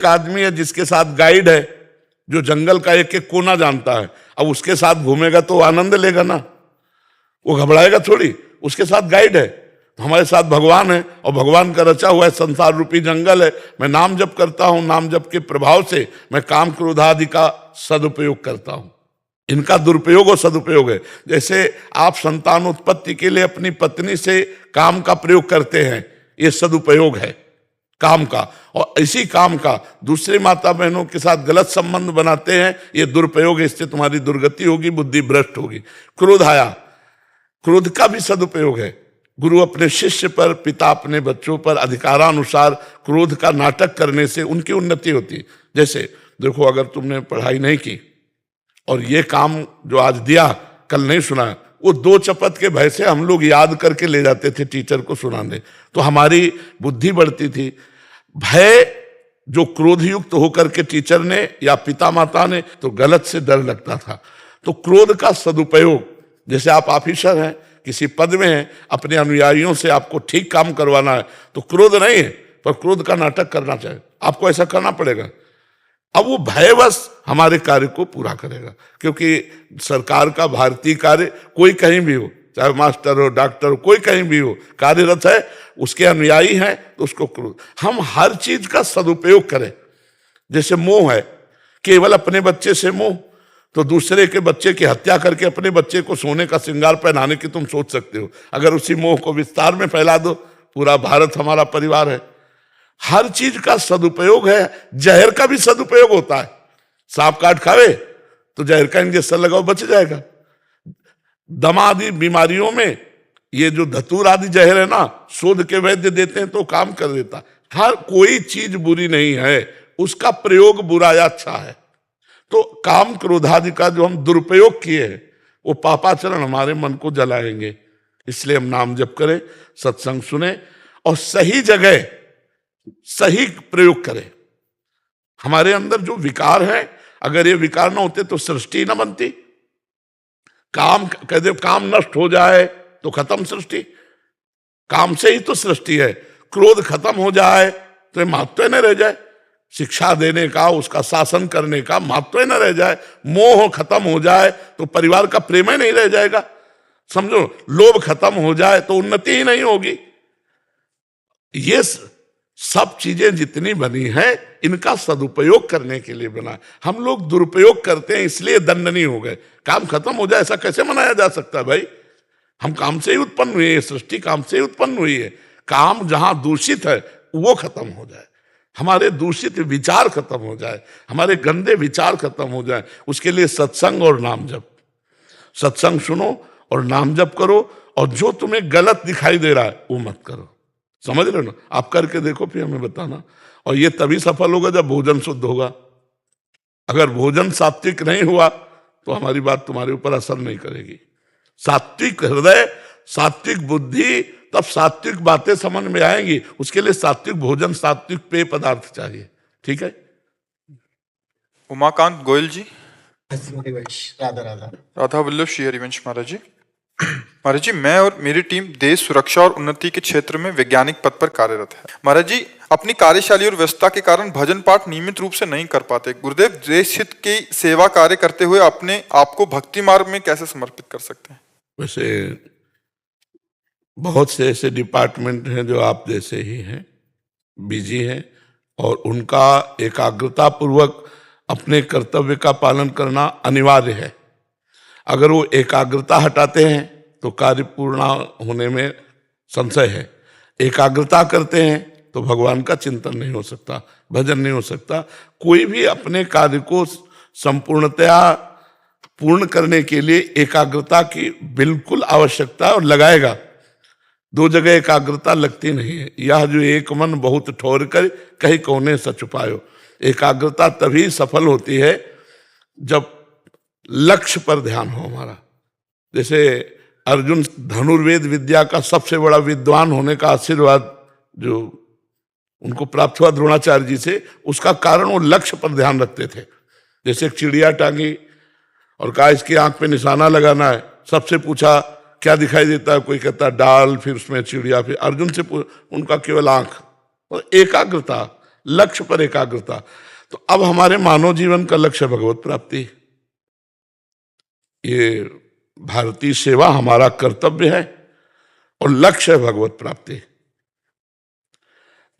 एक आदमी है जिसके साथ गाइड है, जो जंगल का एक एक कोना जानता है, अब उसके साथ घूमेगा तो आनंद लेगा ना, वो घबराएगा थोड़ी। उसके साथ गाइड है, तो हमारे साथ भगवान है, और भगवान का रचा हुआ है संसार रूपी जंगल है। मैं नाम जप करता हूं, नाम जप के प्रभाव से मैं काम क्रोध आदि का सदुपयोग करता हूं। इनका दुरुपयोग और सदुपयोग है। जैसे आप संतान उत्पत्ति के लिए अपनी पत्नी से काम का प्रयोग करते हैं, ये सदुपयोग है काम का, और इसी काम का दूसरी माता बहनों के साथ गलत संबंध बनाते हैं, ये दुरुपयोग है। इससे तुम्हारी दुर्गति होगी, बुद्धि भ्रष्ट होगी। क्रोध आया, क्रोध का भी सदुपयोग है। गुरु अपने शिष्य पर, पिता अपने बच्चों पर अधिकारानुसार क्रोध का नाटक करने से उनकी उन्नति होती। जैसे देखो, अगर तुमने पढ़ाई नहीं की और ये काम जो आज दिया कल नहीं सुना, वो 2 चपत के भय से हम लोग याद करके ले जाते थे टीचर को सुनाने, तो हमारी बुद्धि बढ़ती थी। भय जो क्रोधयुक्त होकर के टीचर ने या पिता माता ने, तो गलत से डर लगता था। तो क्रोध का सदुपयोग, जैसे आप ऑफिसर हैं, किसी पद में हैं, अपने अनुयायियों से आपको ठीक काम करवाना है, तो क्रोध नहीं है पर क्रोध का नाटक करना चाहिए, आपको ऐसा करना पड़ेगा। अब वो भयवश हमारे कार्य को पूरा करेगा, क्योंकि सरकार का भारतीय कार्य कोई कहीं भी हो, चाहे मास्टर हो, डॉक्टर हो, कोई कहीं भी हो, कार्यरत है, उसके अनुयायी हैं, तो उसको क्रोध। हम हर चीज का सदुपयोग करें। जैसे मोह है, केवल अपने बच्चे से मोह, तो दूसरे के बच्चे की हत्या करके अपने बच्चे को सोने का श्रृंगार पहनाने की तुम सोच सकते हो। अगर उसी मोह को विस्तार में फैला दो, पूरा भारत हमारा परिवार है। हर चीज का सदुपयोग है। जहर का भी सदुपयोग होता है। सांप काट खावे तो जहर का इंजेक्शन लगाओ, बच जाएगा। दम आदि बीमारियों में ये जो धतूर आदि जहर है ना, शोध के वैद्य देते हैं तो काम कर देता। हर कोई चीज बुरी नहीं है, उसका प्रयोग बुरा या अच्छा है। तो काम क्रोधादि का जो हम दुरुपयोग किए हैं, वो पापाचरण हमारे मन को जलाएंगे। इसलिए हम नाम जप करें, सत्संग सुने और सही जगह सही प्रयोग करें। हमारे अंदर जो विकार है, अगर ये विकार ना होते तो सृष्टि ना बनती। काम कहते काम नष्ट हो जाए तो खत्म सृष्टि, काम से ही तो सृष्टि है। क्रोध खत्म हो जाए तो महत्व न रह जाए, शिक्षा देने का, उसका शासन करने का महत्व न रह जाए। मोह खत्म हो जाए तो परिवार का प्रेम ही नहीं रह जाएगा, समझो। लोभ खत्म हो जाए तो उन्नति ही नहीं होगी। ये सब चीजें जितनी बनी है, इनका सदुपयोग करने के लिए बना। हम लोग दुरुपयोग करते हैं, इसलिए दंड नहीं हो गए। काम खत्म हो जाए ऐसा कैसे मनाया जा सकता है भाई? हम काम से ही उत्पन्न हुए हैं, सृष्टि काम से ही उत्पन्न हुई है। काम जहां दूषित है वो खत्म हो जाए, हमारे दूषित विचार खत्म हो जाए, हमारे गंदे विचार खत्म हो जाए, उसके लिए सत्संग और नाम जप। सत्संग सुनो और नाम जप करो, और जो तुम्हें गलत दिखाई दे रहा है वो मत करो। समझ रहे हो ना? आप करके देखो, फिर हमें बताना। और ये तभी सफल होगा जब भोजन शुद्ध होगा। अगर भोजन सात्विक नहीं हुआ तो हमारी बात तुम्हारे ऊपर असर नहीं करेगी। सात्विक हृदय, सात्विक बुद्धि, तब सात्विक बातें समझ में आएंगी। उसके लिए सात्विक भोजन, सात्विक पेय पदार्थ चाहिए। ठीक है। उमाकांत गोयल जी। राधा राधा। राधा वल्लभ श्री हरिवंश महाराज जी। महाराज जी, मैं और मेरी टीम देश सुरक्षा और उन्नति के क्षेत्र में वैज्ञानिक पद पर कार्यरत है। महाराज जी, अपनी कार्यशाली और व्यस्तता के कारण भजन पाठ नियमित रूप से नहीं कर पाते। गुरुदेव, देश हित की सेवा कार्य करते हुए अपने आप को भक्ति मार्ग में कैसे समर्पित कर सकते हैं? वैसे बहुत से ऐसे डिपार्टमेंट हैं जो आप जैसे ही हैं, बिजी हैं, और उनका एकाग्रता पूर्वक अपने कर्तव्य का पालन करना अनिवार्य है। अगर वो एकाग्रता हटाते हैं तो कार्य पूर्ण होने में संशय है। एकाग्रता करते हैं तो भगवान का चिंतन नहीं हो सकता, भजन नहीं हो सकता। कोई भी अपने कार्य को संपूर्णतया पूर्ण करने के लिए एकाग्रता की बिल्कुल आवश्यकता और लगाएगा। 2 जगह एकाग्रता लगती नहीं है। यह जो एक मन बहुत ठोर कर कहीं कोने सच पायो। एकाग्रता तभी सफल होती है जब लक्ष्य पर ध्यान हो हमारा। जैसे अर्जुन धनुर्वेद विद्या का सबसे बड़ा विद्वान होने का आशीर्वाद जो उनको प्राप्त हुआ द्रोणाचार्य जी से, उसका कारण वो लक्ष्य पर ध्यान रखते थे। जैसे एक चिड़िया टांगी और कहा इसकी आंख पे निशाना लगाना है। सबसे पूछा क्या दिखाई देता है, कोई कहता डाल, फिर उसमें चिड़िया, फिर अर्जुन से उनका केवल आंख और एकाग्रता। लक्ष्य पर एकाग्रता। तो अब हमारे मानव जीवन का लक्ष्य है भगवत प्राप्ति। ये भारतीय सेवा हमारा कर्तव्य है और लक्ष्य है भगवत प्राप्ति।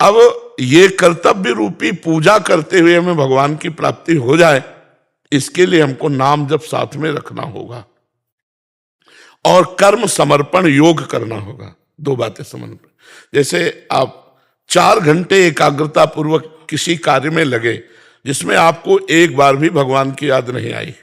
अब ये कर्तव्य रूपी पूजा करते हुए हमें भगवान की प्राप्ति हो जाए, इसके लिए हमको नाम जप साथ में रखना होगा और कर्म समर्पण योग करना होगा। दो बातें समर्पण, जैसे आप 4 घंटे एकाग्रता पूर्वक किसी कार्य में लगे जिसमें आपको एक बार भी भगवान की याद नहीं आई,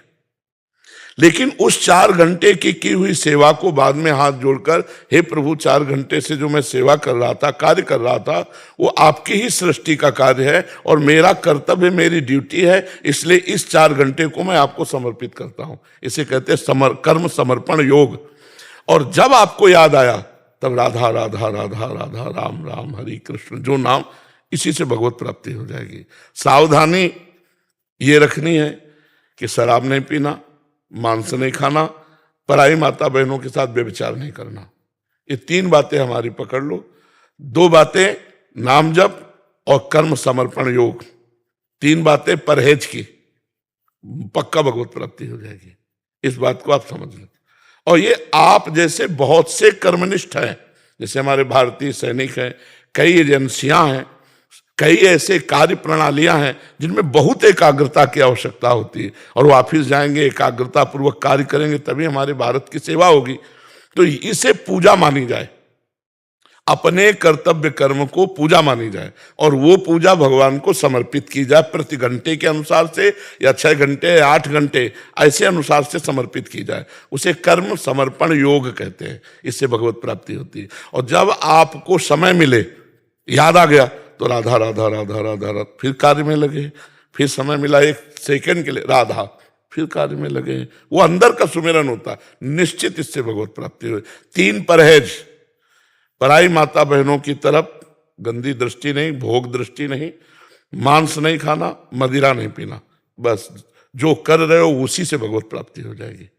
लेकिन उस 4 घंटे की हुई सेवा को बाद में हाथ जोड़कर, हे प्रभु 4 घंटे से जो मैं सेवा कर रहा था, कार्य कर रहा था, वो आपकी ही सृष्टि का कार्य है और मेरा कर्तव्य, मेरी ड्यूटी है, इसलिए इस 4 घंटे को मैं आपको समर्पित करता हूं। इसे कहते हैं कर्म समर्पण योग। और जब आपको याद आया तब राधा राधा राधा राधा राम राम हरि कृष्ण जो नाम, इसी से भगवत प्राप्ति हो जाएगी। सावधानी ये रखनी है कि शराब नहीं पीना, मांस नहीं खाना, पराई माता बहनों के साथ व्यभिचार नहीं करना। ये 3 बातें हमारी पकड़ लो। 2 बातें नाम जप और कर्म समर्पण योग, 3 बातें परहेज की, पक्का भगवत प्राप्ति हो जाएगी। इस बात को आप समझ लें। और ये आप जैसे बहुत से कर्मनिष्ठ हैं, जैसे हमारे भारतीय सैनिक हैं, कई एजेंसियां हैं, कई ऐसे कार्य प्रणालियां हैं जिनमें बहुत एकाग्रता की आवश्यकता होती है, और वो ऑफिस जाएंगे, एकाग्रता पूर्वक कार्य करेंगे, तभी हमारे भारत की सेवा होगी। तो इसे पूजा मानी जाए, अपने कर्तव्य कर्म को पूजा मानी जाए, और वो पूजा भगवान को समर्पित की जाए। प्रति घंटे के अनुसार से या 6 घंटे या 8 घंटे ऐसे अनुसार से समर्पित की जाए, उसे कर्म समर्पण योग कहते हैं। इससे भगवत प्राप्ति होती है। और जब आपको समय मिले, याद आ गया, तो राधा राधा राधा राधा राधा, फिर कार्य में लगे। फिर समय मिला 1 सेकंड के लिए, राधा, फिर कार्य में लगे। वो अंदर का सुमिरन होता है, निश्चित इससे भगवत प्राप्ति हो। 3 परहेज, पराई माता बहनों की तरफ गंदी दृष्टि नहीं, भोग दृष्टि नहीं, मांस नहीं खाना, मदिरा नहीं पीना। बस जो कर रहे हो उसी से भगवत प्राप्ति हो जाएगी।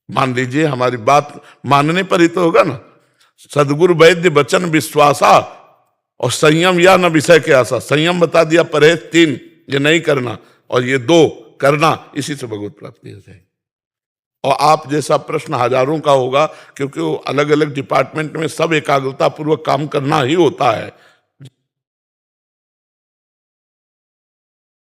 मान लीजिए, हमारी बात मानने पर ही तो होगा ना। सदगुरु वैद्य वचन विश्वासा और संयम या न विषय के आशा। संयम बता दिया, परहेज 3 ये नहीं करना, और ये 2 करना, इसी से भगवत प्राप्ति हो जाएगी। और आप जैसा प्रश्न हजारों का होगा, क्योंकि वो अलग अलग डिपार्टमेंट में सब एकाग्रता पूर्वक काम करना ही होता है।